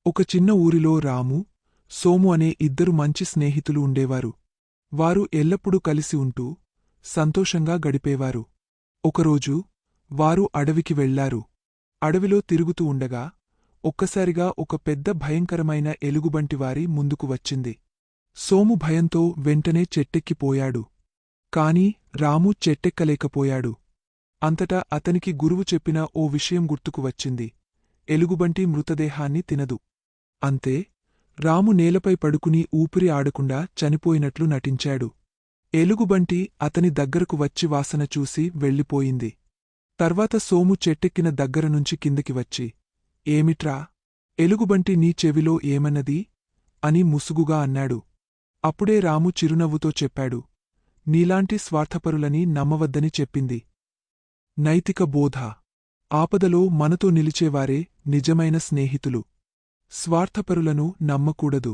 ఒక చిన్న ఊరిలో రాము, సోము అనే ఇద్దరు మంచి స్నేహితులు ఉండేవారు. వారు ఎల్లప్పుడూ కలిసి ఉంటూ సంతోషంగా గడిపేవారు. ఒకరోజు వారు అడవికి వెళ్లారు. అడవిలో తిరుగుతూ ఉండగా ఒక్కసారిగా ఒక పెద్ద భయంకరమైన ఎలుగుబంటి వారి ముందుకు వచ్చింది. సోము భయంతో వెంటనే చెట్టెక్కిపోయాడు. కాని రాము చెట్టెక్కలేకపోయాడు. అంతటా అతనికి గురువు చెప్పిన ఓ విషయం గుర్తుకు వచ్చింది. ఎలుగుబంటి మృతదేహాన్ని తినదు. అంతే, రాము నేలపై పడుకుని ఊపిరి ఆడకుండా చనిపోయినట్లు నటించాడు. ఎలుగుబంటి అతని దగ్గరకు వచ్చి వాసన చూసి వెళ్ళిపోయింది. తర్వాత సోము చెట్టెక్కిన దగ్గరనుంచి కిందకి వచ్చి, ఏమిట్రా, ఎలుగుబంటి నీ చెవిలో ఏమన్నది? అని ముసుగుగా అన్నాడు. అప్పుడే రాము చిరునవ్వుతో చెప్పాడు, నీలాంటి స్వార్థపరులని నమ్మవద్దని చెప్పింది. నైతిక బోధ: ఆపదలో మనతో నిలిచేవారే నిజమైన స్నేహితులు. స్వార్థపరులను నమ్మకూడదు.